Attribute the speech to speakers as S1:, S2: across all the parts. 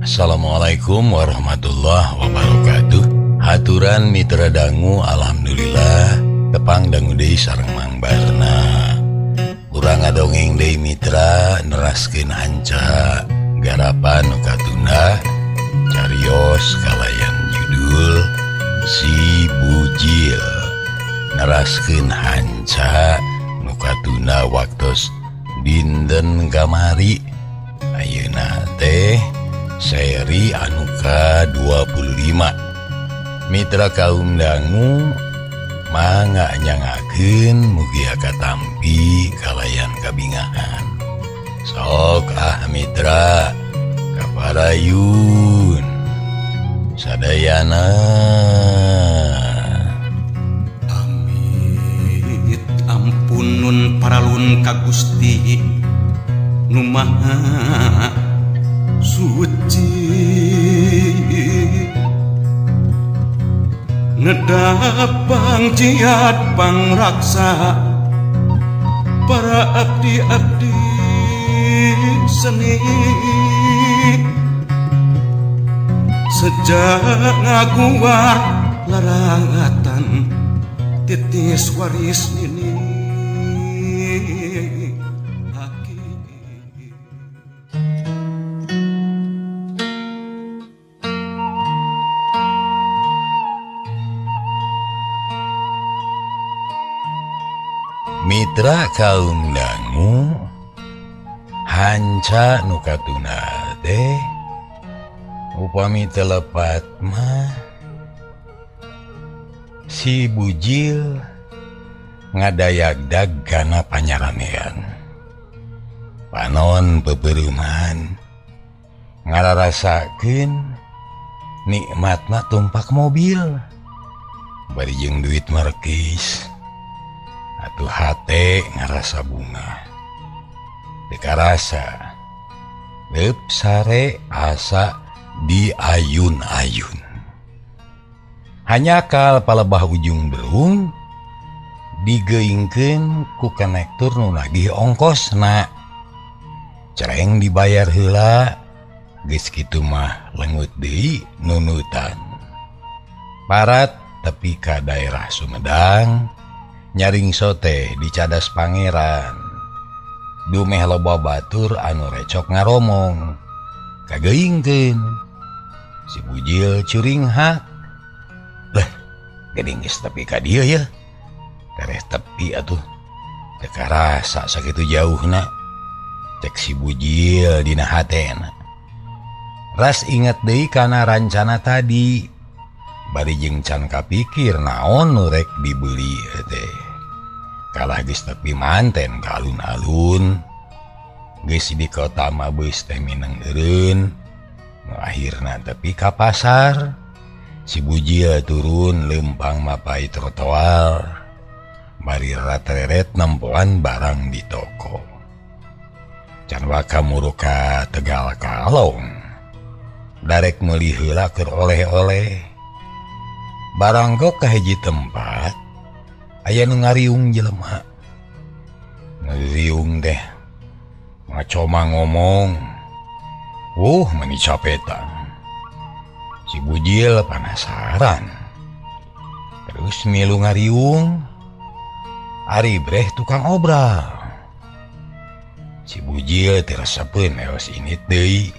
S1: Assalamualaikum warahmatullahi wabarakatuh. Haturan mitra dangu, alhamdulillah tepang dangu deui sareng Mang Barna. Urang ngadongeng deui mitra neraskeun hanca garapan nu katuna carios kalayan judul Si Bujil. Neraskeun hanca nu katuna waktos dinten kamari. Ayeuna teh seri anu ka-25. Mitra kaum dangu mangga nyangakeun mugi katampi kalayan kabingahan. Sok mitra kaparayun sadayana.
S2: Amit ampunun paralun ka Gusti nu Maha Suci, ngedapang jiat pangraksa para abdi-abdi seni, sejak ngaguar larangatan titis waris ini.
S1: Mitra kaum dangu hanca nu katuna teh upami telepat mah si bujil ngadayagdag kana panyaramean panon peperuman ngararasakeun nikmatna tumpak mobil bari jeung duit markis. Atuh hate ngarasa bunga dekarasa leup sare asa di ayun-ayun hanya kal palebah ujung belung digeingkeun ku konektor nu nagih ongkosna cereng dibayar heula geus kitu mah leungut deui nunutan parat tepi ka daerah Sumedang nyaring sote di cadas pangeran dumeh loba batur anu recok ngaromong kageingkeun si bujil curing hak lah geuning geus tepi ka dieu ya tereh tepi atuh teu karasa sakitu jauhna cek si bujil dina hatena ras inget deui kana rancana tadi bari jeung can kapikir naon nu rek dibeli teh kalah geus tepi manten ka alun-alun geus di kota mah beus teh mineng eureun nu akhirna tepi ka pasar si bujil turun leumpang mapai trotoar bari ratreret nempoan barang di toko can waka muru ka Tegal Kalong darek meuli heula keur oleh-oleh. Barang gok ka hiji tempat aya nu ngariung jelema. Ngariung teh ngacoma ngomong. Meni capetan. Si bujil penasaran. Terus milu ngariung. Ari breh tukang obral. Si bujil tirasapeun eos init deui.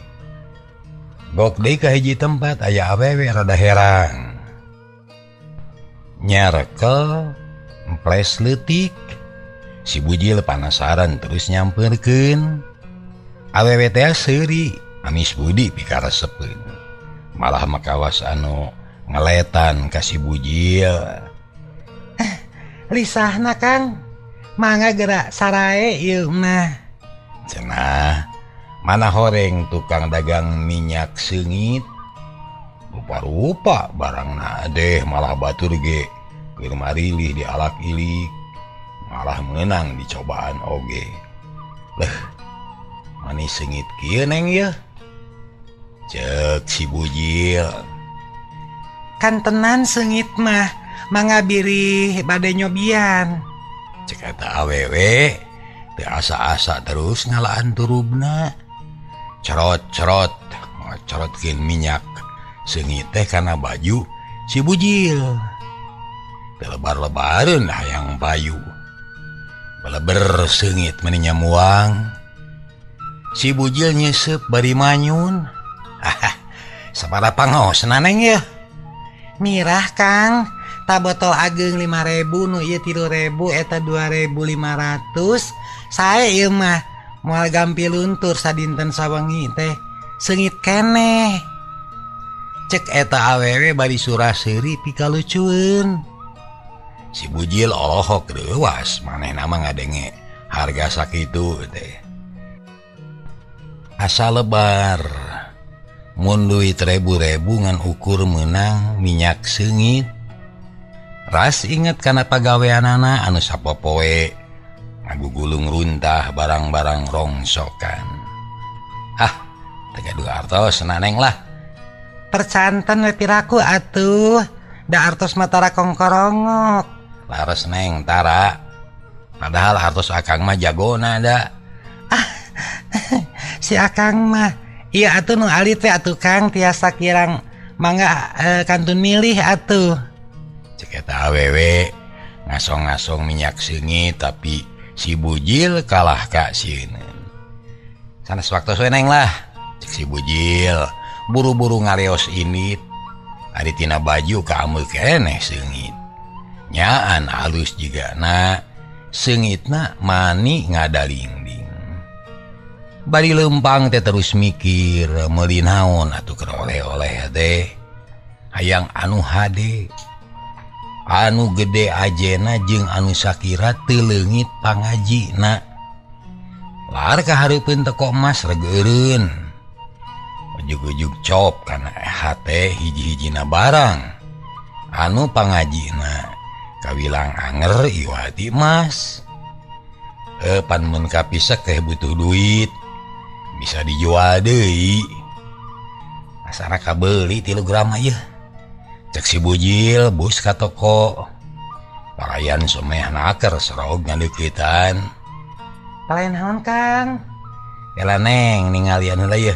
S1: Gok deui ka hiji tempat aya awewe rada herang. Nyarekel emples leutik si bujil penasaran terus nyamperkeun awewe teh seuri amis budi pikaresepeun malah makawas anu ngeletan ka si bujil lisahna Kang mangga gerak sarae ieu mah cenah mana horeng tukang dagang minyak seungit rupa-rupa barangna deh malah batur ge keur marilih di alak ilik malah menang di cobaan oge. Leh manis seungit kieu neng ya cek si bujil kan tenan seungit mah mangga birih bade nyobian cek eta awewe teu asa-asa terus ngalaan turubna cerot-cerot ngocorotkeun minyak seungit teh kana baju si bujil. Lebar-lebareun hayang payu. Baleber seungit meninya muang. Si bujil nyesep bari manyun. Sabaraha pangosna Neng ya? Mirah Kang, ta botol ageng 5.000 nu ieu 3.000 eta 2.500. Sae ieu mah moal gampi luntur sadinten sawengi teh seungit keneh. Cek eta awewe bari surah seuri pikalucueun. Si bujil olohok reuwas manehna mah ngadenge harga sakitu teh. Asa lebar. Mun duit 1.000 ngan ukur menang minyak seungit. Ras inget kana pagaweanana anu sapopoe ngagugulung runtah barang-barang rongsokan. Tega 200 Neng lah. Percanten we piraku atuh. Da artos matara kongkorongok. Laras Neng tara. Padahal artos akang mah jagona da. Si akang mah iya atuh nu alit teh atuh Kang tiasa kirang mangga kantun milih atuh. Cek eta awewe ngasong-ngasong minyak seungit tapi si bujil kalah ka sieun. Sanes waktos we Neng lah. Cek si bujil buru-buru ngareos init. Ari tina baju kaameu keneh seungit. Nyaan halus jigana seungitna mani ngadalingding. Bari lempang teh terus mikir meuli naon atuh keur oleh-oleh teh. Hayang anu hade. Anu gede ajena jeung anu sakira teu leungit pangajina. Lar kahareupeun teko emas regeureun. Ujug-ujug cop kana hate hiji-hijina barang. Anu pangajina kawilang anger iwati emas. Pan mun kapisek teh butuh duit. Bisa dijual deui. Asana kabeuli 3 gram ieu. Cek si bujil bus ka toko. Palayan someh naker serog ngadeuketan. Palayan naon Kang? Ela Neng ningalian heula ieu.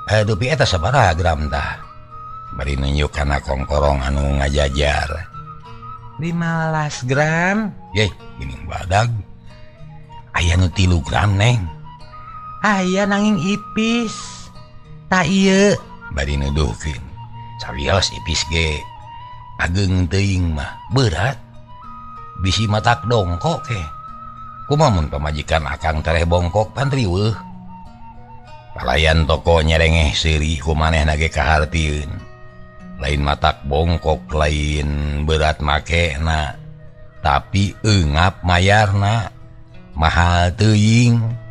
S1: Dupi eta sabaraha gram tah? Bari nunjuk kana kongkorong anu ngajajar. 15 gram. Yeh, geuning badag. Aya nu 3 gram Neng. Aya nanging ipis. Tak ieu bari nuduhkeun. Sawios ipis ge. Ageng teuing mah berat. Bisi matak dongkok ke. Kumaha mun pamajikan akang tereh bongkok pan riweuh. Palayan toko nyerengeh seuri ku manehna ge kahartieun. Lain matak bongkok lain berat makena. Tapi eungap mayarna. Mahal teuing.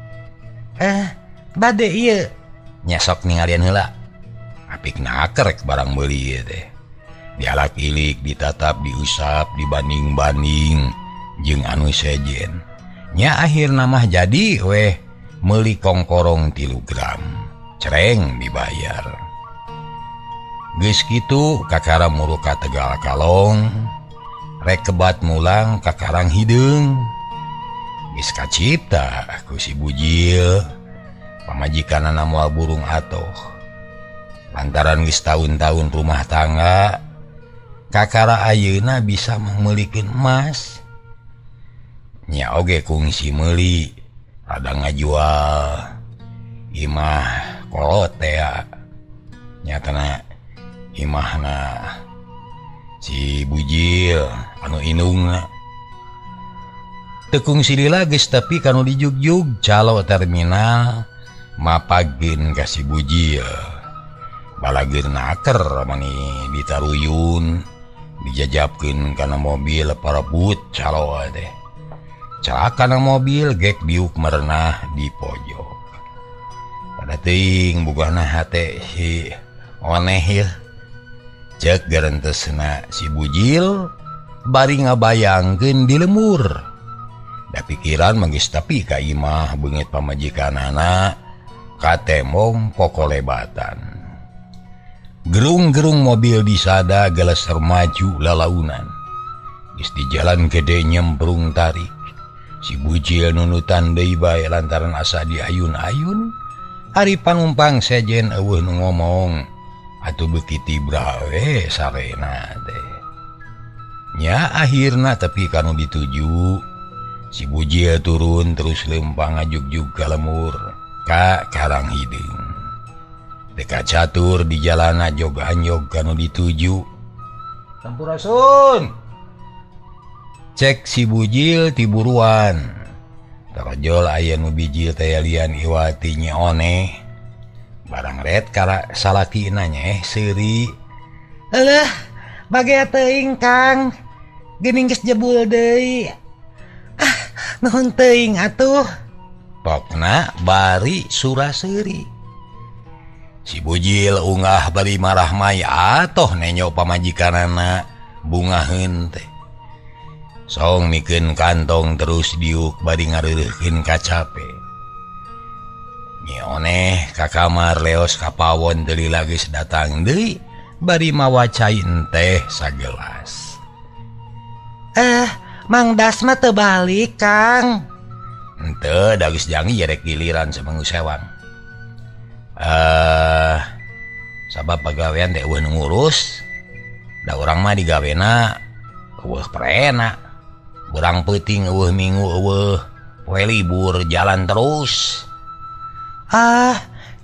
S1: Bade ieu nya sok ningalian heula. Apik naker barang meuli ieu teh. Dialak-ilik, ditatap, diusap, dibanding-banding jeung anu sejen. Nya akhirna mah jadi weh meuli kongkorong 3 gram. Cereng dibayar. Geus kitu kakara muru ka Tegal Kalong. Rek kebat mulang ka Karang Hideung. Geus kacipta ku si bujil pamajikanana moal burung atoh. Lantaran geus tahun-tahun rumah tangga, kakara ayeuna bisa meulikeun emas. Nya oge kungsi meuli rada ngajual. Imah kolot teh nyatana imahna si bujil anu indungna. Tekung silila geus tapi kanu dijugjug calo terminal mapageun ka si bujil. Balageun naker mani ditaruyun dijajabkeun kana mobil parebut calo teh. Celaka na mobil gek biuk merenah di pojok. Pada teuing bugahna hate si oneh ieu. Cek garentesna si bujil bari ngabayangkeun di lemur. Da pikiran manggis tapi ka imah beungeut pamajikanana ka tembong kokolebatan. Gerung-gerung mobil disada geleser maju lalaunan. Geus di jalan gede nyemprung tarik. Si bujil nunutan deui bae lantaran asa diayun-ayun Ari panumpang sejen eueuh nu ngomong atuh beuki tibra we sarena teh. Nya akhirna tapi kanu dituju si Bujil turun terus lempang ngajugjug ka lemur ka Karang Hideung. Dekat catur di jalan jog-anjog kanu dituju. Sampurasun. Cek si Bujil tiburuan. Tarojol aya nu bijil teh lian iwati nyeoneh. Barang red kara salakina nya seuri. Eueuh, bagea teuing Kang. Geuning geus jebul deui. Ah, nuhun teuing atuh. Pokna bari suraseuri. Si Bujil unggah bari marah may atoh nenyo pamajikanana bungaheun teh. Song mikeun kantong terus diuk bari ngareureuhkeun ka cape. Nyeoneh ka kamar leos ka pawon teu lila geus datang deui bari mawa cai teh sagelas. Mang Das mah teu balik, Kang. Henteu da geus jangi jerek giliran samanggu sewang. Sabab pagawean teh eueuh nu ngurus. Da urang mah digawena eueuh perena. Urang peuting eueuh minggu eueuh poe libur jalan terus.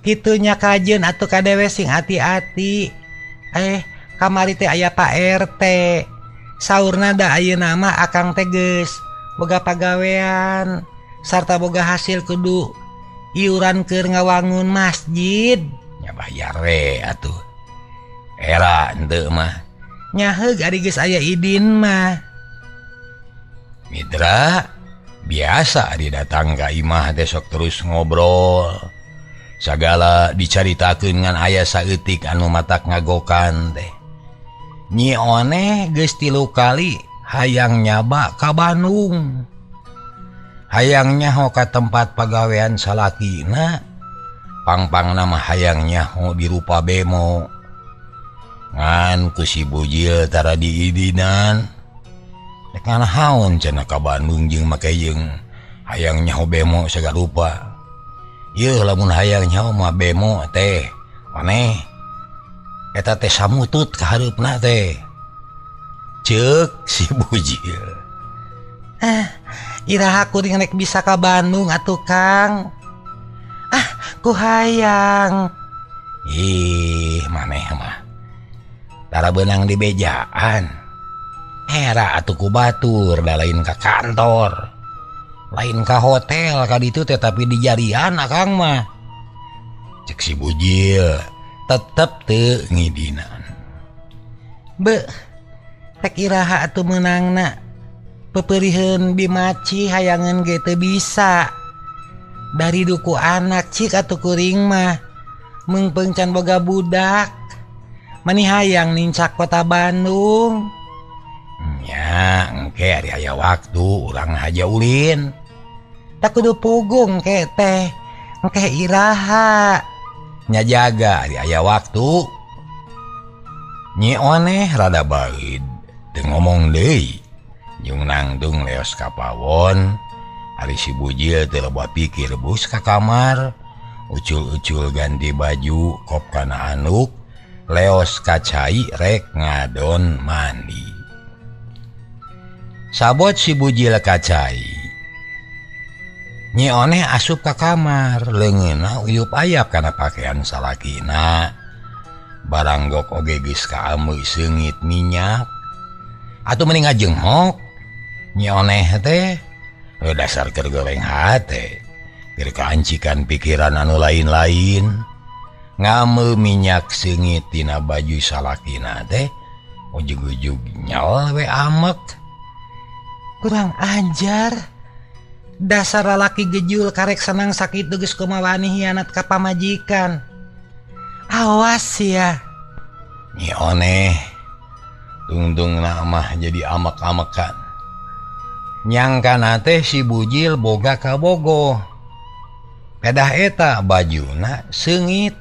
S1: Kitunya kajeun atuh kadewe sing hati-hati. Kamari teh aya Pak RT. Saurna da ayeuna mah akang teh geus boga pagawean sarta boga hasil kudu iuran keur ngawangun masjid. Nya bayar we atuh. Era henteu mah. Nya heug ari geus aya idin mah. Mitra biasa didatang ka imah teh sok terus ngobrol. Sagala dicaritakeun ngan aya saeutik anu matak ngagokan teh. Nyeoneh geus 3 kali hayang nyaba ka Bandung. Hayang nyaho ka tempat pagawean salakina. Pangpangna mah hayang nyaho di rupa bemo. Ngan ku si Bujil tara diidinan. Nek nganahaon cenah ka Bandung jeung make jeung hayang nyaho bemo sagarupa. Yeuh lamun hayang nyaho mah bemo teh aneh. Eta teh samutut ka hareupna teh. Ceuk si Bujil. Iraha kuring rek bisa ka Bandung atuh Kang. Ku hayang. Maneh mah tara beunang di bejaan. Era atuh ku batur da lain ka kantor. Lain ka hotel ka ditu teh tapi di jarian akang mah. Cek si Bujil tetep teu ngidinan. Tak iraha atuh meunangna pepeuriheun bimaci hayangan ge teu bisa. Dari duku anak cik atuh kuring mah meungpeung can boga budak. Mani hayang nincak kota Bandung. Nya engke ari aya waktu urang haja ulin. Tak kudu pugung ke teh. Engke iraha. Nya jaga di aya waktu. Nyeoneh rada baeud teu ngomong deui jeung nangtung leos ka pawon. Ari si Bujil teu loba pikir bus ka kamar, ucul-ucul ganti baju kop kana anduk, leos ka cai rek ngadon mandi. Sabot si Bujil ka cai. Nyeoneh asup ka kamar, leungeunna uyup ayap kana pakean salakina. Baranggok oge geus kaameuy seungit minyak. Atuh mending ngajenghok. Nyeoneh teh dasar keur goreng hate. Keur kaancikan pikiran anu lain-lain. Ngameu minyak seungit tina baju salakina teh. Ujug-ujug nyol we amek. Kurang ajar. Dasar lalaki gejul karek senang sakit geus kumawani hianat ka pamajikan. Awas ya. Nyeoneh tungtungna mah jadi amek-amekan. Nyangkana teh si Bujil boga ka bogoh. Pedah eta bajuna seungit.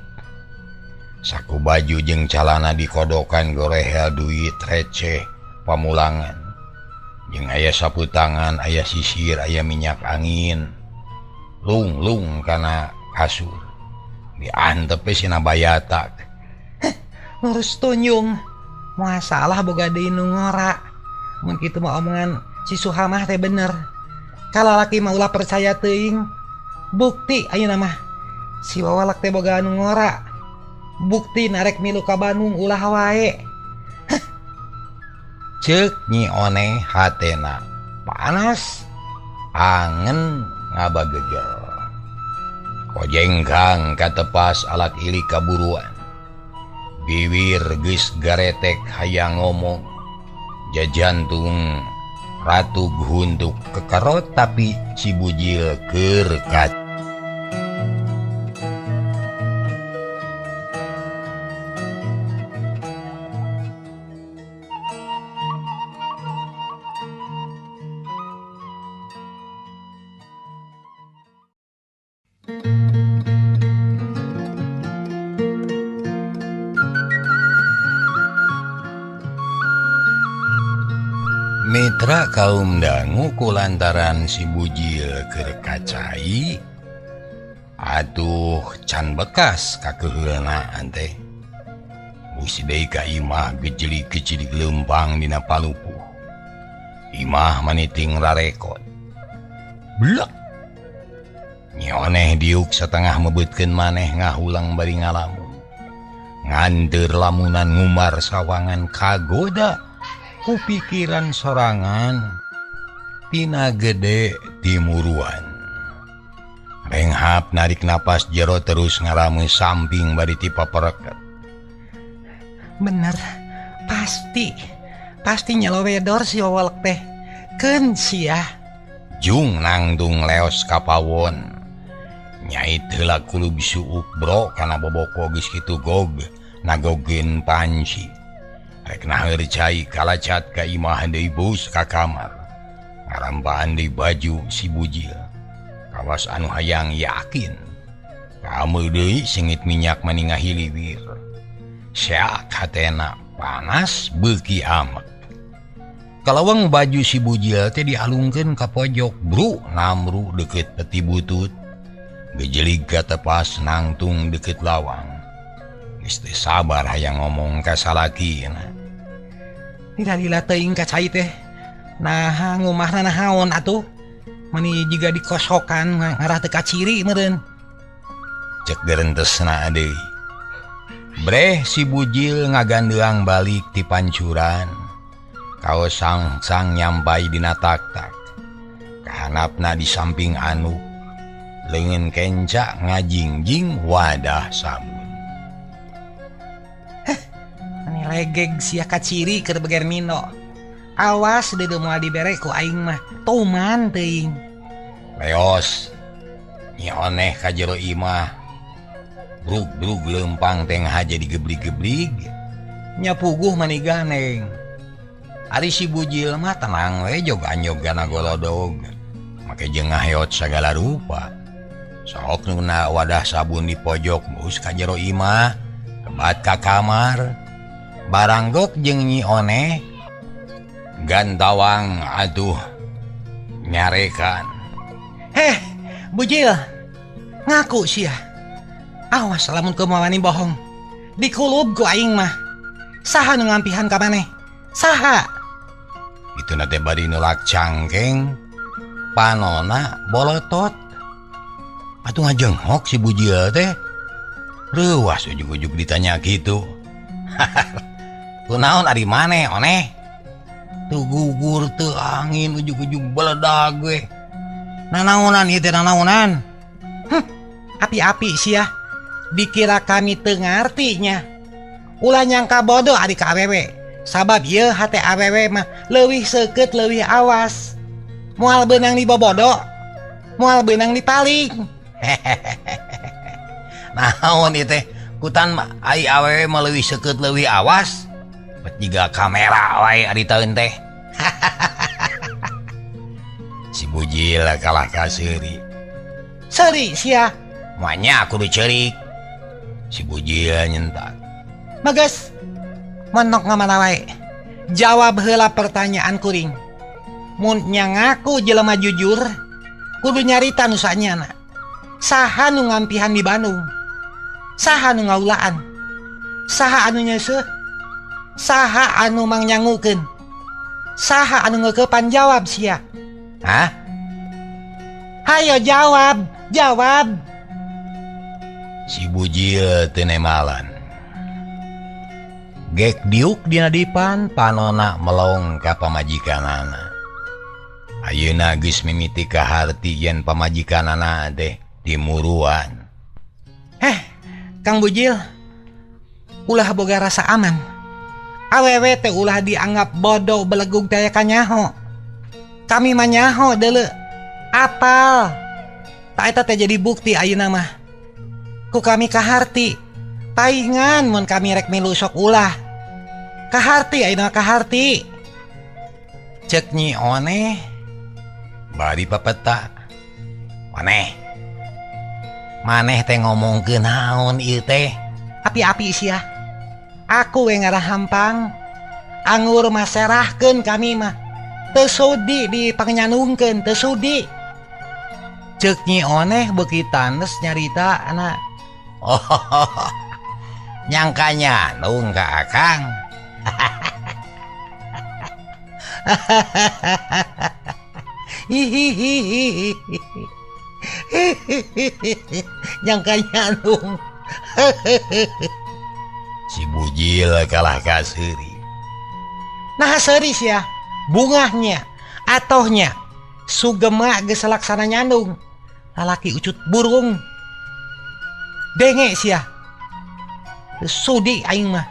S1: Saku baju jeung calana dikodokan gorehel duit receh pamulangan. Jeung aya sapu tangan, aya sisir, aya minyak angin. Lung-lung kana kasur. diantep si Nabayatak.
S3: Ngurus tunjung masalah boga deui nu ngora. Mun kitu mah omongan si Suhamah teh bener. Kalau laki mah ulah percaya teuing. Bukti ayeuna mah si Wawalak teh boga anu ngora. Bukti narek milu ka Bandung ulah wae.
S1: Ceuk Nyi Oneh hatena panas, angen ngabagegel. Kojengkang katepas alat ilik kaburuan. Bibir geus garetek hayang ngomong. Jajantung ratu huntuk kekerot tapi si bujil keur kat. Mitra kaum dangu kulantaran si bujil keur kacai. Atuh can bekas kakeuheunaan teh. Musi deui ka imah gejelig-gejelig leumpang dina palupuh. Imah maniting rarekot. Blek. Nyi Oneh diuk satengah mebeutkeun maneh ngahulang bari ngalamun. Nganteur lamunan ngumar sawangan kagoda. Kupikiran sorangan tina gede timuruan. Renghap narik napas jero terus ngaramu samping bari ti papereket.
S3: Bener, pasti nyelowedor si Wawalak teh. Keun sia.
S1: Jung nangtung leos kapawon. Nyai heula kulu bisuuk bro kana boboko geus kitu gog nagogeun panci. Rek naeur cai kalacat ka imah deui bus ka kamar. Ngarampaan deui baju si bujil. Kawas anu hayang yakin. Kamu deui sengit minyak maningah hiliwir. Syak hatena panas beuki amat. Kalawang baju si bujil teh dialungkeun ka pojok bru namru deukeut peti butut. Gejelig katepas nangtung deukeut lawang. Geus teu sabar hayang ngomong ka salakina.
S3: Lila teuing kacai teh. Nah ngumahna nahaon atuh. Mani jiga dikosokan ngarah teu kaciri meureun.
S1: Cek gerentesna deui. Breh si bujil ngagandeang balik ti pancuran. Kaos sang nyampai dina tak-tak. Kahanapna di samping anu. Leungeun kenca ngajingjing wadah sabun.
S3: Legeg sia kaciri keur beger Nino. Awas deudeu moal dibere ku aing mah. Tuman teuing.
S1: Leos. Nyi Oneh ka jero imah. Brug-brug leumpang teh ngahaja digeblig-geblig. Nya puguh mani ganeng. Ari si bujil mah tenang we jogan-jogana golodog. Make jengah heot sagala rupa. Sok nuna wadah sabun di pojok bus ka jero imah. Kebat ka kamar. Baranggok jeung Nyi Oneh gantawang atuh nyarekan.
S3: Heh, bujil. Ngaku sia. Awas lamun kemawani bohong. Dikulub ku aing mah. Saha nu ngampihan ka maneh? Saha?
S1: Itu nate bari nulak cangkeng. Panona bolotot. Atuh ngajenghok si bujil teh. Reuas ujug-ujug ditanya gitu. Kunaon ari maneh Oneh? Tuh gugur teu angin ujug-ujug beledag we. Nanaonan ieu teh nanaonan?
S3: Api-api sia. Dikira kami teu ngartinya. Ulah nyangka bodoh ari ka awewe. Sabab ieu hate awewe mah leuwih seukeut leuwih awas. Moal beunang dibobodo, moal beunang dipaling.
S1: Naon ieu teh? Kutan mah ai awewe mah leuwih seukeut leuwih awas. Bet jiga kamera wae ari taeun teh. Si bujil kalah ka seuri.
S3: Seuri sia.
S1: Moanya kudu ceurik. Si bujil nyentak.
S3: Bagas. Montok ngamana wae. Jawab heula pertanyaan kuring. Mun nya ngaku jelema jujur, kudu nyarita nu saenyana. Saha nu ngampihan di Bandung? Saha anu ngaulaan? Saha anu nyeuseut? Saha anu mangnyangukeun? Saha anu ngeukepan jawab sia? Hah? Hayo jawab, jawab.
S1: Si bujil teu nemalan. Gek diuk dina dipan panona melong ka pamajikanana. Ayeuna geus mimiti kaharti yen pamajikanana teh timuruan.
S3: Kang Bujil, ulah boga rasa aman. Awewe teh ulah dianggap bodoh belegug daya kanyaho. Kami mah nyaho deuleu. Apal. Tak eta teh jadi bukti ayeuna mah. Ku kami kaharti. Paingan mun kami rek milu sok ulah. Kaharti ayeuna kaharti.
S1: Cek Nyi Oneh bari papeta. Oneh, maneh teh ngomongkeun naon ieu teh?
S3: Api-api sia. Aku we ngarahampang. Anggur mah serahkeun kami mah. Teu sudi dipangnyandungkeun, teu sudi.
S1: Cek Nyi Oneh beuki tanes nyarita anak. Oh, nyangka nyandung ka Akang.
S3: Nyangka nyandung.
S1: Si bujil kalah kaseri.
S3: Nah seuri sia. Bungahnya, atohnya, sugema geus laksana nyandung. Lalaki ucut burung. Denge sia. Sudi aing mah.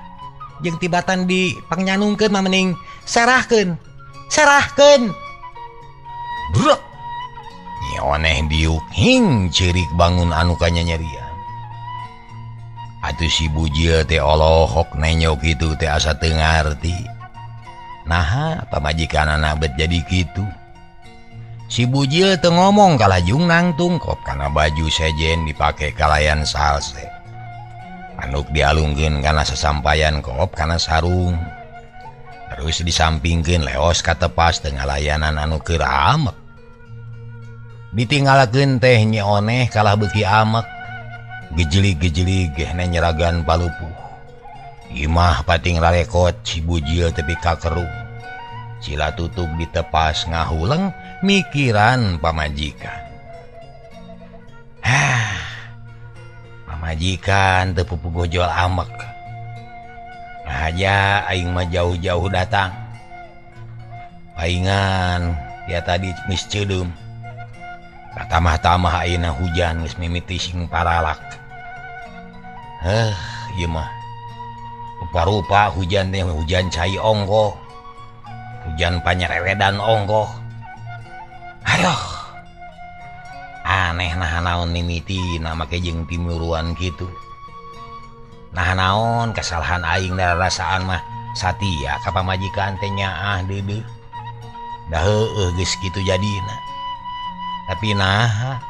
S3: Jeung tibatan dipangnyandungkeun mah mending serahkeun. Serahkeun.
S1: Brok. Nyi Oneh diuk hing ceurik bangun anu kanyanyerian. Atuh si bujil teh olohok nenyok kitu teh asa teu ngarti. Naha pamajikanana bet jadi kitu. Si bujil teu ngomong kalajung nangtung kop kana baju sejen dipake kalayan salse. Manuk dialungkeun kana sasampayan kop kana sarung. Terus disampingkeun leos ka tepas teu ngalayanan anu keur amek. Ditinggalakeun teh Nyi Oneh kalah beuki amek. Gejelig-gejelig hene nyeragan palupuh. Imah pating rarekot si bujil tepi kakerung. Cila tutup ditepas ngahuleng mikiran pamajikan. Pamajikan teu pupugojol amek. Aja aing mah jauh-jauh datang. Paingan ya tadi geus ceudem. Katamah-tamah ayeuna hujan geus mimiti sing paralak. Ieu mah rupa-rupa hujan teh hujan cai onggoh. Hujan panyerewedan onggoh. Aduh. Aneh nah naon mimitina make jeung timuruan kitu. Nah naon kesalahan aing rasaan mah satia ka pamajikan teh nyaah deudeuh. Da heueuh geus kitu jadina. Tapi nah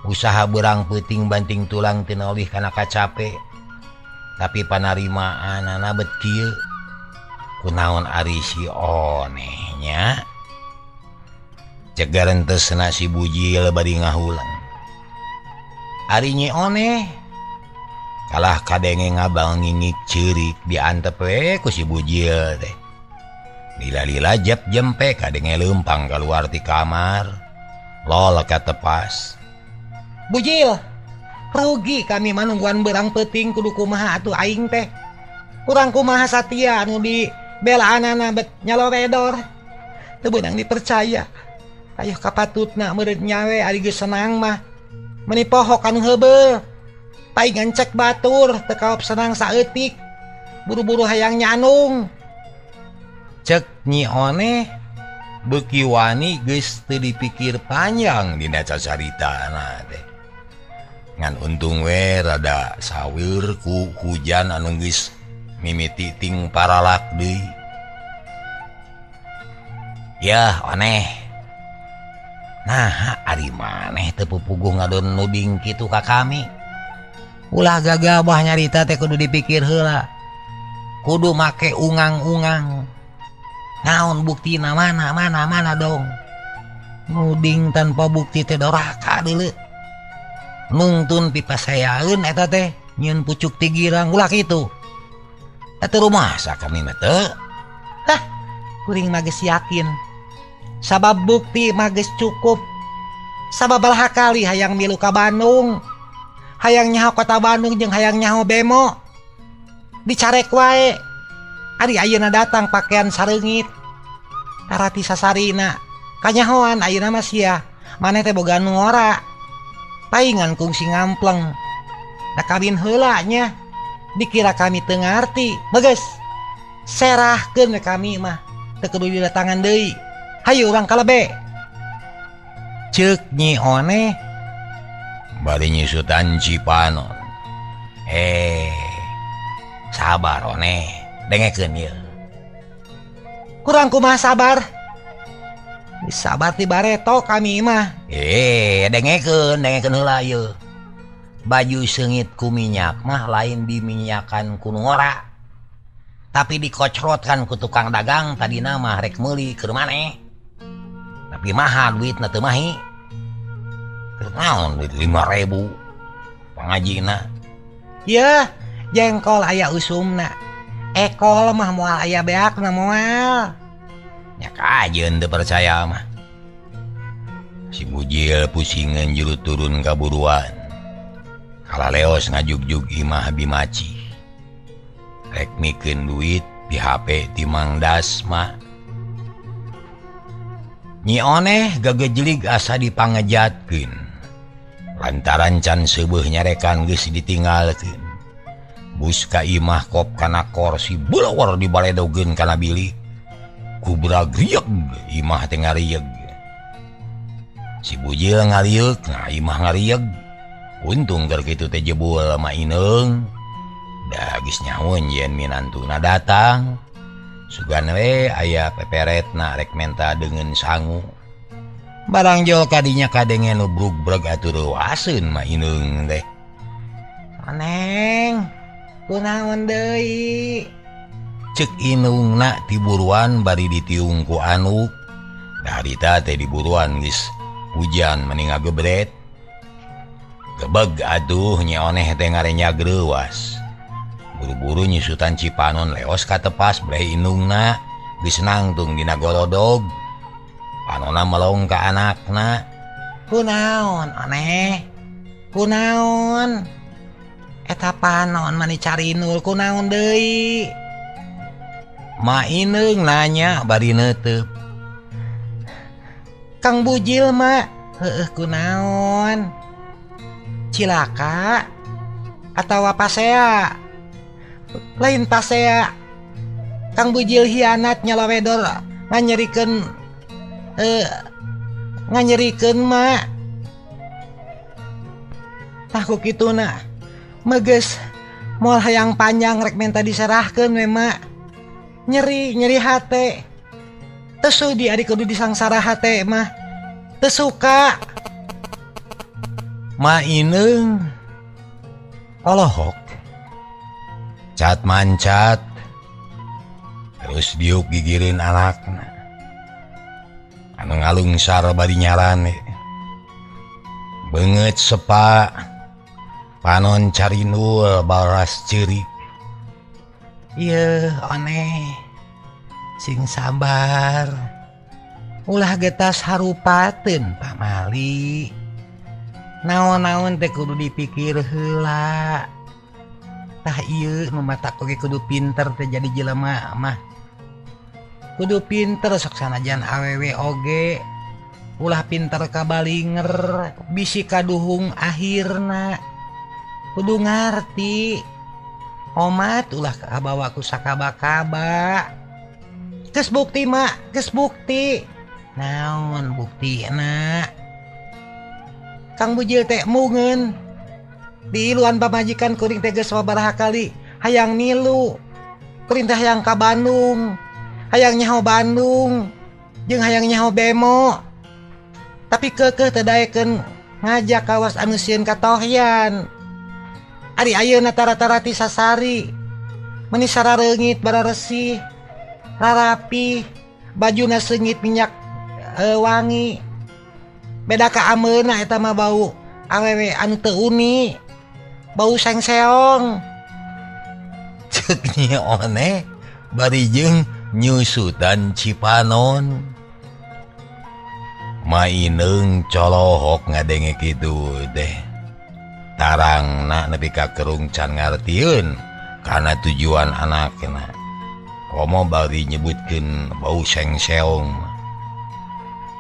S1: usaha berang peuting banting tulang teu neulih kana kacape. Tapi panarimaanana bet kieu. Kunaon ari si Oneh nya? Cek garentesna si bujil bari ngahulang. Ari Nyi Oneh kalah kadenge ngabal ngingik ceurik diantep we ku si bujil teh. Lila-lila jep-jempe kadenge leumpang kaluar ti kamar. Lol ka tepas.
S3: Bujil, rugi kami manungguan berang peuting kudu kumaha atuh aing teh. Kurang kumaha satia anu di belaanana bet nyalowedor. Teu beunang dipercaya. Ayo kapatutna meureud nyawe ari geus senang mah. Meni pohok anu heubeul. Paingan cek batur teu kaop senang saeutik. Buru-buru hayang nyandung.
S1: Cek Nyi Oneh beuki wani geus teu dipikir panjang dina cacaritana teh. Ngan untung we rada saweur ku hujan anu geus mimiti ting paralak deui. Yah Oneh. Nah ari maneh teu pupuguh ngadon nuding kitu ka kami. Ulah gagabah nyarita teh kudu dipikir heula. Kudu make ungang-ungang. Naon buktina mana dong. Nuding tanpa bukti teh doraka deuleu. Nungtun pipasayaeun eta teh nyieun pucuk ti girang ulah kitu. Eta rumah sa kami mah teu.
S3: Hah, kuring mah geus yakin. Sabab bukti mah geus cukup. Sababaraha kali hayang milu ka Bandung. Hayang nyaho kota Bandung jeung hayang nyaho bemo. Dicarek wae. Ari ayeuna datang pakaian sareungit. Tarati sasarina. Kanyahoan ayeuna mah sia. Maneh teh boga nu ngora. Paingan kungsi ngampleng. Da kawin heula nya. Dikira kami teu ngarti. Beges. Serahkeun we kami mah. Teu kudu didatangan deui. Hayu urang kalebe. Ceuk Nyi Oneh
S1: Bari nyusutan Cipanon. Sabar Oneh, dengekeun ieu.
S3: Kurang kumaha sabar. Sabar ti bareto kami mah.
S1: Dengekeun heula ieu. Baju seungit ku minyak mah lain diminyakan ku nu ngora. Tapi dikocrotkan ku tukang dagang tadina mah rek meuli keur maneh. Tapi mahal duitna teu mahi. Keur naon duit 5.000 pangajina.
S3: Ya, jengkol aya usumna. Ekol mah moal aya beakna moal.
S1: Nya kajeun teu percaya mah. Si bujil pusingan juru turun kaburuan. Kalaleos ngajugjug imah bimaci. Rek mikeun duit di HP ti Mang Das mah. Nyi Oneh gagejlig asa dipangejatkeun. Lantaran can seubeung nyarekan geus ditinggalkeun. Bus ka imah kop kana korsi bulawar dibaledogeun kana bilik. Kubra grieg imah teh ngarieg. Si bujil ngarieg, nah imah ngarieg. Untung keur kitu teh jebul mah ineung. Da geus nyahoun yen minantuna datang. Sugan we aya peperetna rek menta deungeun sangu. Barang jol kadinya kadenge nu brug-brug atuh waseun mah ineung teh.
S3: Neng, kunaon deui?
S1: Ceuk ineungna ti buruan bari ditiung ku Anu. Harita teh di buruan geus hujan mending ngagebret. Gebeg atuh Nyi Oneh teh ngarenyag reuwas. Buru-buru nyusutan Cipanon leos ka tepas breh inungna geus nangtung dina golodog. Panonna melong ka anakna.
S3: Kunaon Oneh? Kunaon? Eta panon mani carinul kunaon deui?
S1: Ma ineung nanya bari neuteup.
S3: Kang Bujil mah, heueuh kunaon? Cilaka atawa pasea? Lain pasea. Kang Bujil hianat nyalawedor nganyerikeun mah. Tah ku kituna meges moal hayang panjang rek menta diserahkeun we mak. Nyeri hate. Teu sudi ari kudu disangsara hate mah. Teu suka.
S1: Ma ineung olohok cat mancat terus diuk gigireun anakna. Anu ngalungsar bari nyarane. Beungeut sepa panon carinul baras ceurik.
S3: Ieu Oneh, sing sabar. Ulah getas harupateun pamali. Naon-naon teh kudu dipikir heula. Tah ieu nu matak oge kudu pinter teh jadi jelema mah. Kudu pinter sok sanajan awewe oge. Ulah pinter kabalinger, bisi kaduhung akhirna. Kudu ngarti. Omat ulah kabawa ku sakaba-kaba. Geus bukti mak, geus bukti. Naon buktina? Kang Bujil teh mungeun. Di iluan pamajikan kuring teh geus sabaraha kali hayang milu. Kuring teh hayang ka Bandung. Hayang nyaho Bandung jeung hayang nyaho bemo. Tapi keukeuh teu daekeun ngajak kawas anu sieun katohyan. Ari ayeuna tara-tara ti sasari. Meni sarareungit bara resih. Rarapi, bajuna seungit minyak wangi. Beda ka ameuna eta mah bau awewe anu teu uni. bau sengseong.
S1: Cek Nyi Oneh bari jeung nyusutan Cipanon. Maineung colohok ngadenge kitu teh. Tarangna nepi ka kerung can ngartieun kana tujuan anakna. Komo bari nyebutkeun bau sengseong.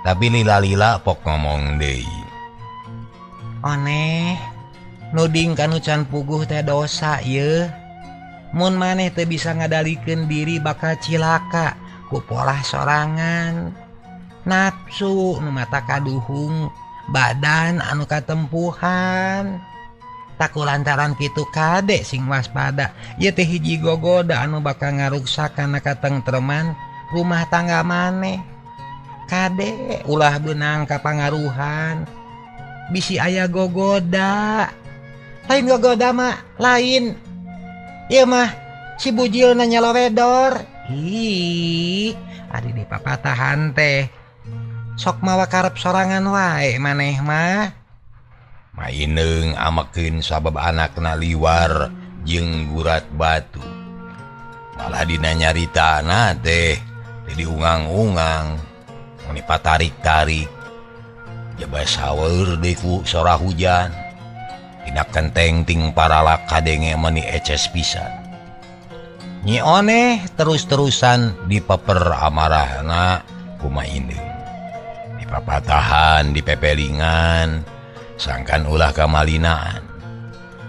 S1: Tapi lila-lila pok ngomong deui.
S3: Oneh, nuding kanu can puguh teh dosa ye. Mun maneh teu bisa ngadalikeun diri bakal cilaka ku polah sorangan. Nafsu nu mata kaduhung, badan anu katempuhan. Tak lantaran kitu kade sing waspada, ye teh hiji gogoda anu bakal ngaruksak kana katengtreman rumah tangga maneh. Kade ulah beunang kapangaruhan. Bisi aya gogoda. Lain gogoda mah lain. Ieu mah si bujil nanya lowedor. Ih, ari di papatahan teh. Sok mawa karep sorangan wae maneh mah.
S1: Maineung amakeun sabab anakna liwar jeung gurat batu. Malah dina nyaritana teh diungang-ungang, mun patarik-tarik. Jaba sawer deui ku sora hujan. Dina kenteng ting paralak kadenge meni eces pisan. Nyi Oneh terus-terusan dipeper amarahna ku Maineung. Dipapatahan, dipepelingan, sangkan ulah kamalinaan.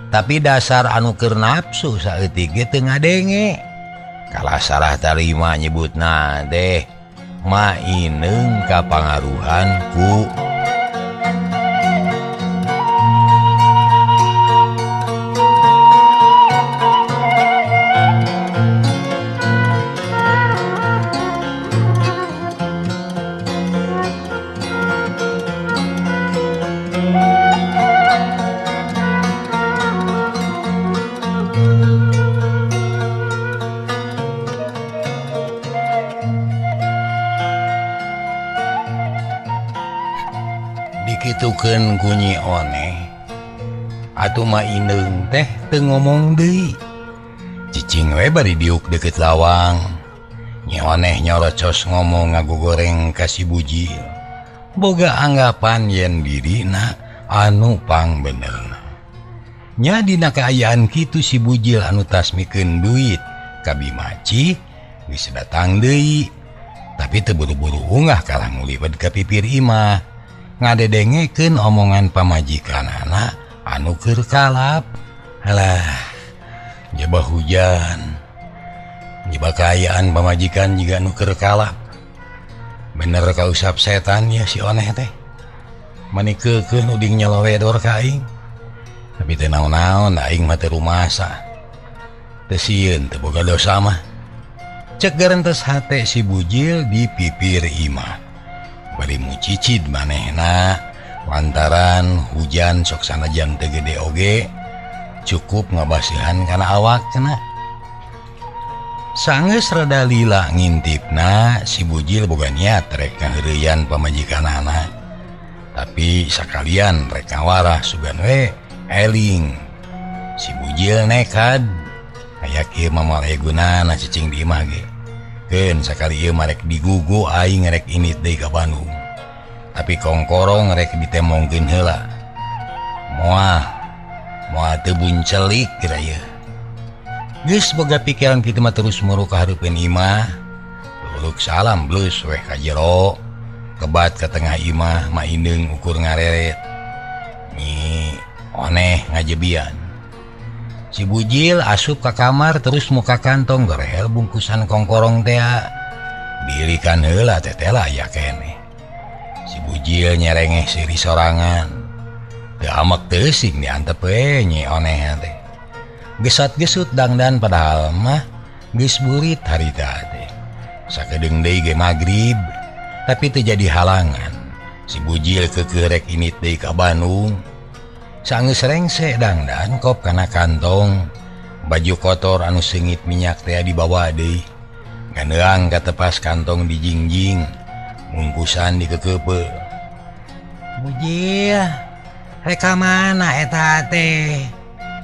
S1: Tapi dasar anu keur nafsu saeutik ge teu ngadenge. Kalah salah tarima nyebutna teh Maineung kapangaruhan ku dikitukeun ku Nyi Oneh. Atuh Maineung teh teu ngomong deui. Cicing we bari diuk deukeut lawang. Nyi Oneh nyorocos ngomong ngagogoreng ka si bujil. Boga anggapan yen dirina anu pangbenerna. Nya dina kaayaan kitu si bujil anu tasmikeun duit ka Bimaci geus datang deui. Tapi teu buru-buru ungah kalah ngulibet ka pipir imah. Ngadedengekeun omongan pamajikanana anu keur kalap. Halah, jaba hujan, jaba kaayaan pamajikan juga anu keur kalap. Bener kausap setan ya si Oneh teh. Manikeun uding nyelowedor ka aing. Tapi teu naon-naon aing mah teu rumasa. Teu sieun teu boga dosa mah. Cek garentes hate si bujil di pipir imah. Bari mucicid manehna lantaran hujan sok sanajan teu gede oge cukup ngabasihan kana awakna. Sanggeus rada lila ngintipna si bujil boga niat rek ngaheureuyaan pamajikanana. Tapi sakalian rek ngawarah sugan we eling. Si bujil nekad aya kieu mah moal aya gunana cicing di imah ge. Keun sakali ieu marek digugu aing rek init deui ka Bandung. Tapi kongkorong rek ditemongkeun heula. Moal teu buncelik kira ieu. Geus boga pikiran kitu mah terus muru ka hareupeun imah. Tuluk salam bleus weh ka jero. Kebat ka tengah imah Maineung ukur ngareret. Nyi Oneh ngajebian. Si bujil asup ka kamar terus muka kantong gorehel bungkusan kongkorong teh. Dirikan heula tetela aya keneh. Si bujil nyerengeh siri sorangan. Teu amek teusing diantep we Nyi Oneh teh. Gesot-gesut dangdan padahal mah geus burit harita teh. Sakedeung deui ge magrib, tapi teu jadi halangan. Si bujil keukeuh rek init deui ka Bandung. Sanggeus rengse dangdan kop kana kantong. Baju kotor anu seungit minyak teh dibawa deui. Gandeang katepas kantong dijingjing. Bungkusan dikeukeupeul.
S3: Bujil, rek ka mana eta teh?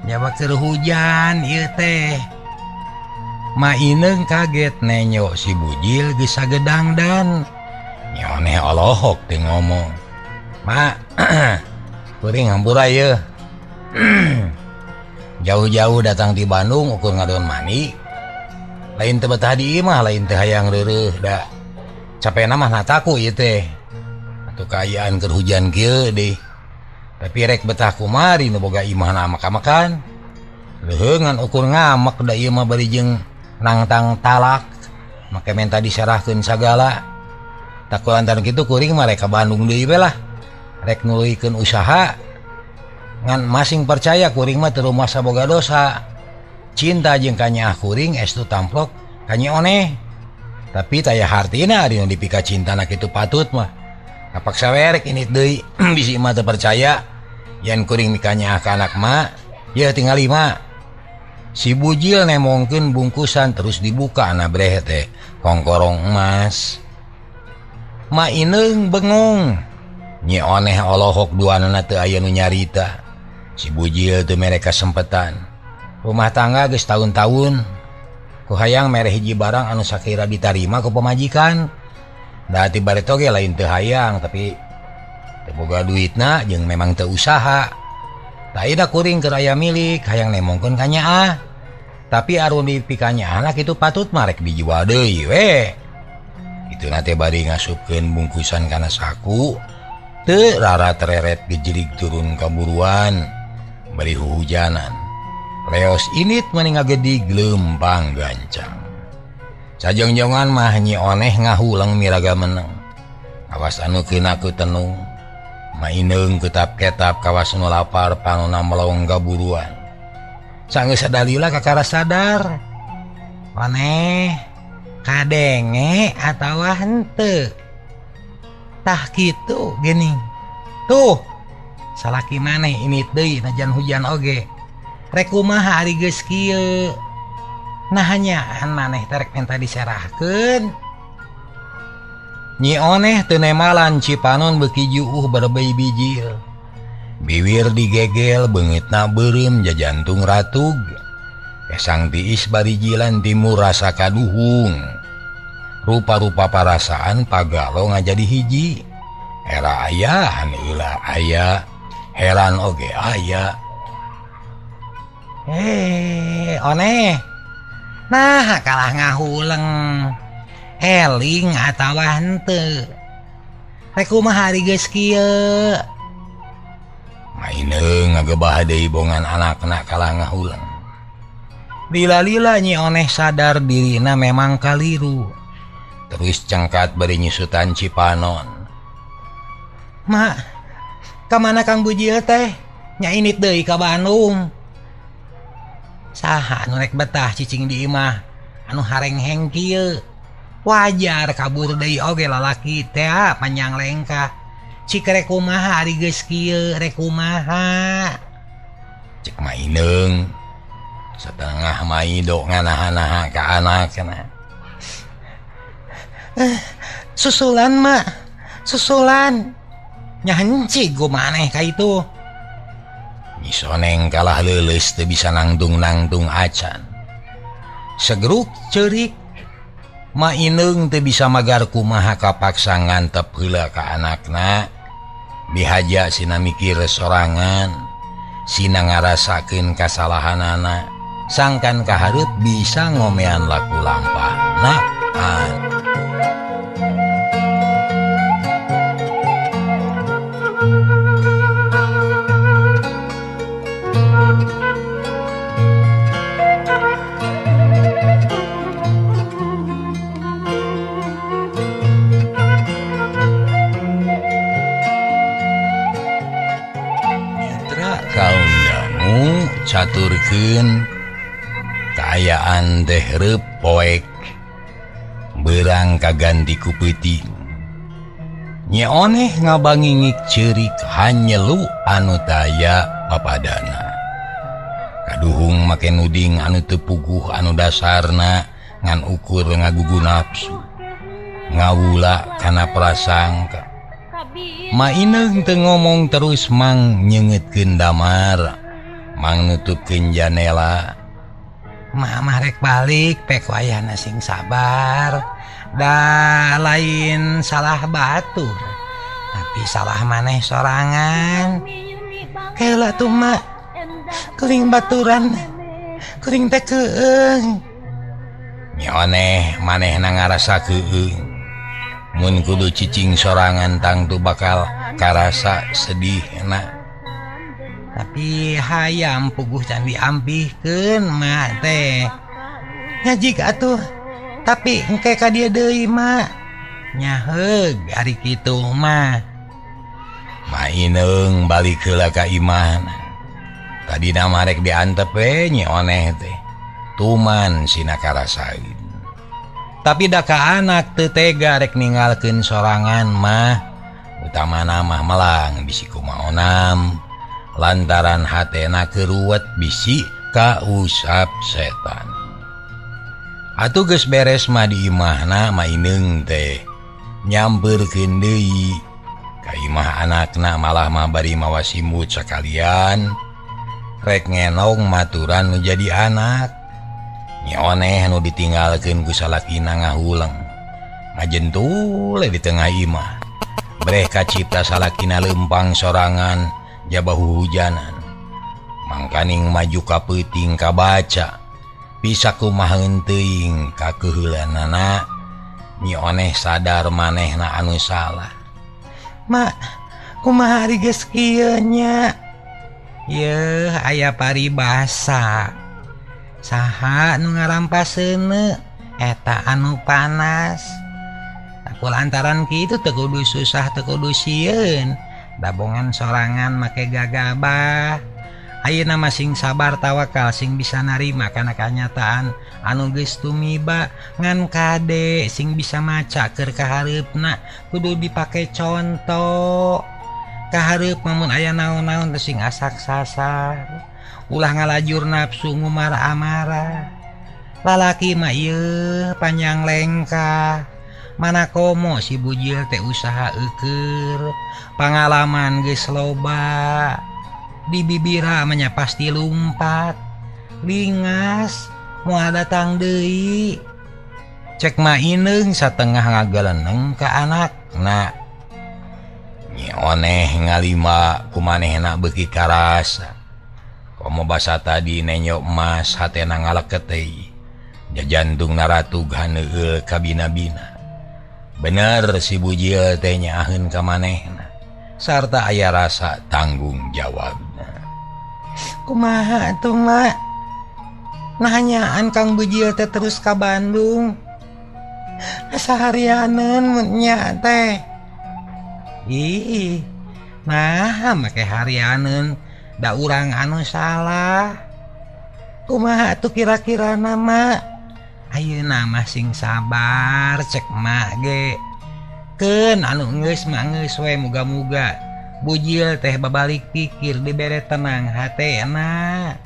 S1: Jawab keur hujan ieu teh. Maineung kaget nenyo si bujil geus sagedang dan nyoneh olohok teh ngomong. Ma, kuring hampura ieu. Jauh-jauh datang di Bandung ukur ngadon mani. Lain teu betah di imah, lain teh hayang reureuh da. Capena mah nataku ieu teh. Atuh kaayaan keur hujan kieu deui. Tapi rek betah kumari nu boga imah na makan-makan. Leheungan ukur ngamek da ieu mah bari jeung nangtang talak. Make menta diserahkeun sagala. Tak kulantaran kitu kuring mah rek ka Bandung deui we lah. Rek nuluykeun usaha. Ngan masing percaya kuring mah teu rumasa boga dosa. Cinta jeung kanyah kuring estu tamplok kanye oneh. Tapi taya hartina ari nu dipika cintana kitu patut mah. Kapaksa we rek ini deui bisi mah teu percaya. Yan kuring mikanya ka anak mak, ya tinggal 5. Si bujil nemongkeun bungkusan terus dibuka na breh teh kongkorong emas. Maineung bengong. Nyi oneh olohok duanana teu aya nu nyarita. Si bujil teu mere kasempetan. Rumah tangga geus tahun-tahun. Ku hayang mere hiji barang anu sakira ditarima ku pamajikan. Da ti bareto ge lain teu hayang tapi teu boga duitna jeung memang teu usaha. Taida kuring keur aya milik hayang nemongkeun ka nyaah. Tapi arum dipikanya anak itu patut marek dijual deui we. Itu nate bari ngasupkeun bungkusan kana saku. Teu rara tereret gejerig turun kaburuan. Bari hujanan. Leos init mani ngagedig leumpang gancang. Sajongjongan mah nyi oneh ngahulang miraga meneng. Awas anu keuna ku tenung. Maineung ketap-ketap kawas nu lapar panonna melong gaburuan. Sanggeus sadalila kakara sadar. Oneh kadenge atawa henteu. Tah kitu geuning. Tuh. Salaki maneh init deui najan hujan oge. Rek kumaha ari geus kieu. Nah hanyaan maneh terek minta diserahkeun. Nyi oneh teu nemalan Cipanon beuki juuh berbei bijil. Biwir digegel beungeutna beureum jajantung ratug. Esang tiis bari jilan timur rasa kaduhung. Rupa-rupa parasaan pagalo ngajadi hiji. Era aya anu ulah aya, heran oge aya. Oneh. Nah kalah ngahuleng. Eling atawa henteu. Rek kumaha ari geus kieu. Maineung ngagebah deui bongan anakna kalah ngahuleng. Lila-lila nyi oneh sadar dirina memang kaliru. Terus cengkat bari nyusutan Cipanon. Mak, kamana Kang Bujil teh? Nya init deui ka Bandung. Saha anu rek betah cicing di imah anu harengheng kieu. Wajar kabur deui oge lalaki teh panjang lengkah. Cik rek kumaha ari geus kieu rek kumaha. Cek maineung setengah maido nganaha-naha ka anakna. Susulan mak, susulan. Nya heuncig ku maneh ka itu. Misoneng kalah leuleus teu bisa nangtung-nangtung acan. Segeruk ceurik. Maineung teu bisa magar kumaha kapaksa ngantep heula ka anakna. Dihaja sina mikir sorangan. Sina ngarasakeun kasalahanana. Sangkan kahareup bisa ngomean laku lampahna. Caturkeun kaayaan teh reup poek beurang kaganti ku peuting. Nyi oneh ngabangingik ceurik hanyelu anu taya papadana. Kaduhung make nuding anu teu puguh anu dasarna ngan ukur ngagugu nafsu. Ngawula kana prasangka. Maineung teu ngomong terus mang nyeungeutkeun damar. mang nutupkeun janela.
S3: Mah rek balik pek wayahna sing sabar. Da lain salah batur, tapi salah maneh sorangan. Kayak tuh mak kering baturan, kering teh keung.
S1: Nyoneh manehna ngarasa keung. Mun kudu cicing sorangan tang tu bakal karasa sedih na.
S3: Tapi hayam puguh can diampihkeun mak teh. Ngajik atuh. Tapi engke ka dieu deui mak. Nya heug ari kitu mah.
S1: Maineung balik heula ka imahna. Tadina marek diantep we nyoneh teh. Tuman sina karasaeun. Tapi da ka anak teu tega rek ninggalkeun sorangan mah. Utamana mah melang bisi kumaonam. Lantaran hatena keruwet bisi ka usap setan. Atuh geus beres mah di imahna maineung teh nyampeurkeun deui ka imah anakna malah mah bari mawa simut sakalian rek ngenong maturan nu jadi anak. Nyoneh nu ditinggalkeun ku salakina ngahuleng ngajentul di tengah imah breh kacipta salakina lempang sorangan jabah hujanan mangkaning maju ka peuting kabaca bisa kumaheun teuing ka keheulanana. Nyoneh sadar manehna anu salah.
S3: Mak, kumaha ari geus kieu nya? Yeuh aya paribasa. Saha nu ngarampaseuneuk eta anu panas. Aku lantaran kitu teu kudu susah teu kudu sieun. Dabongan sorangan make gagabah. Ayeuna mah sing sabar tawakal sing bisa narima kana kanyataan anu geus tumiba ngan kade sing bisa maca keur kahareupna kudu dipake conto. Kahareup mun aya naon-naon teh sing asak sasar ulah ngalajur nafsu ngumar amarah. Lalaki mah ieu panjang lengkah mana komo si bujil teh usaha eukeur pangalaman geus loba. Di bibira manya pasti lumpat lingas moal datang deui. Cek maineung satengah ngagaleneng ka anakna. Nyoneh ngalima kumanehna beuki karasa. Komo basa tadi nenyok emas hatena ngaleket teh. Jajantungna ratughan neueul ka bina-bina. Bener si bujil teh nyaaheun ka manehna. Sarta aya rasa tanggung jawabna. Kumaha tuh mak? Nanyaan Kang Bujil teh terus ka Bandung. Seharianeun nya teh. Ih, nah make harianeun da urang anu salah. Kumaha tuh kira-kira nama? Ayeuna mah sing sabar cek mak ge. Keun anu geus mah geus we muga-muga bujil teh babalik pikir dibere tenang hatena.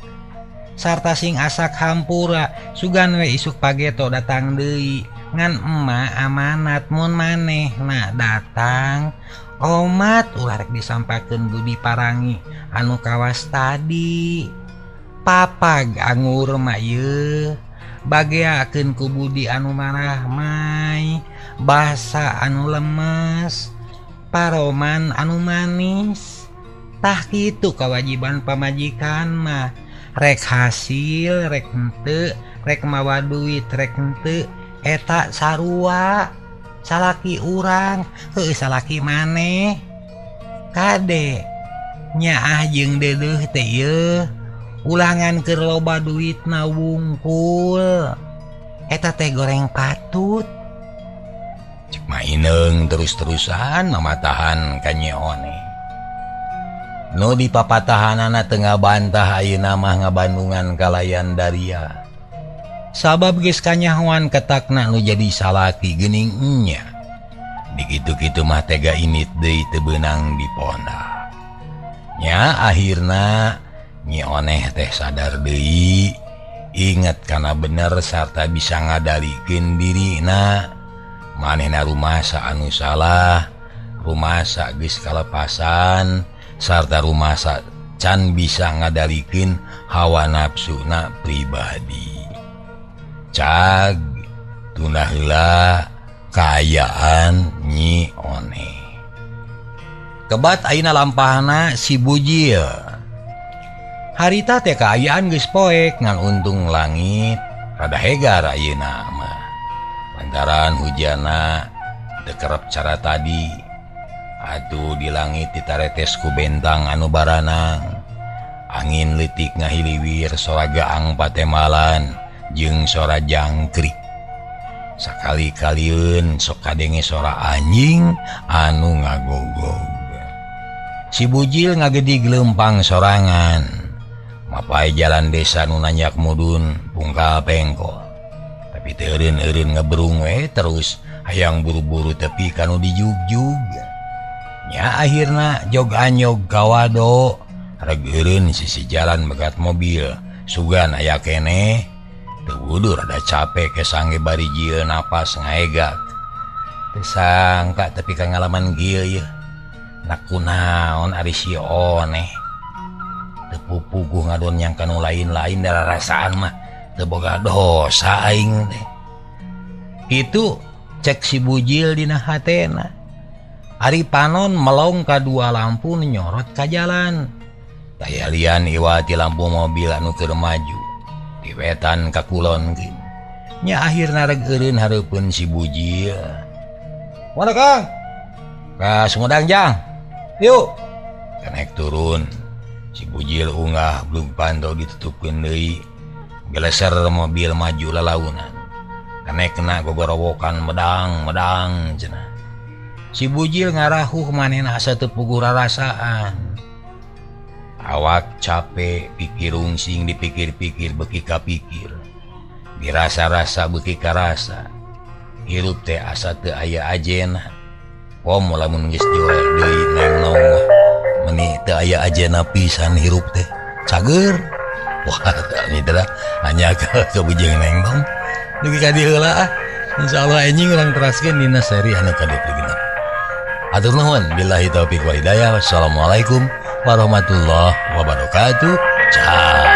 S3: Sarta sing asak hampura sugan we isuk pageto datang deui ngan emak amanat mun manehna datang omat ulah rek disampakeun budi parangi anu kawas tadi. Papag anggur mah ieu bageakeun ku budi anu marah mai basa anu lemes paroman anu manis. Tah kitu kewajiban pamajikan mah rek hasil rek henteu rek mawa duit rek henteu eta sarua salaki urang heuh salaki maneh kade nyaah jeung deuleuh teh ieu ulangan keur loba duitna wungkul eta teh goreng patut.
S1: Cek maineung terus-terusan mamatahan ka Nyoneh. Nu dipapatahanana teu ngabantah ayeuna mah ngabandungan kalayan daria. Sabab geus kanyahoan ketakna nu jadi salaki geuning enya. Dikitu-kitu mah tega init deui teu beunang dipondak. Nya akhirna Nyoneh teh sadar deui, inget kana bener sarta bisa ngadalikeun dirina. Manehna rumasa anu salah, rumasa geus kalepasan, sarta rumasa can bisa ngadalikeun hawa nafsuna pribadi. Cag tunah heula kaayaan Nyi One. Kebat ayeuna lampahna si Bujil. Harita teh kaayaan geus poek ngan untung langit rada hegar ayeuna mah. Lantaran hujana teu kerep cara tadi. Atuh di langit ditaretes ku bentang anu baranang. Angin leutik ngahiliwir sora gaang patemalan jeung sora jangkrik. Sakali-kalieun sok kadenge sora anjing anu ngagogog. Si Bujil ngagedi gelempang sorangan. Mapai jalan desa nu nanyak mudun pungkal pengkol. Tapi teu eureun-eureun ngeberung we terus hayang buru-buru tepi kanu dijugjug. Nya akhirna jog anyog kawado. Reg eureun sisi jalan begat mobil. Sugan aya keneh. Teu rada capek kesangge bari jieu napas ngaegak. Teu sangka tapi kangalaman kieu ye. Nakunaon ari si One. Teu pupuguh ngadon yang kanu lain-lain dara rasaan mah teu boga dosa aing teh. Kitu cek si Bujil dina hatena. Ari panon melong ka dua lampu nyorot ka jalan. Daya lian iwati lampu mobil anu keur maju. Di wetan ka kulon ge. Nya akhirna reg eureun hareupeun si Bujil. Mana Kang? Ka Sumedang Jang. Yuk. Kenek turun. Si Bujil unggah belum pantau ditutupkeun deui. Geleser mobil maju lalaunan. Kenek kena gogorowokan medang cenah. Si Bujil ngarahuh manehna asa teu puguh rarasaan. Awak capek, pikir rungsing dipikir-pikir beki kapikir. Dirasa-rasa beki karasa. Hirup teh asa teu aya ajena. Pom lamun geus joel deui neng nong meni teu aya ajena pisan hirup teh. Cager. Wah, ini teh hanya ke bujeng neng nong. Dugi ka dieu heula ah. Insyaallah anjing urang teraskeun dina seri anu kadep genep. Atur nuhun billahi taufiq wal hidayah. Wassalamualaikum warahmatullahi wabarakatuh. Ciao.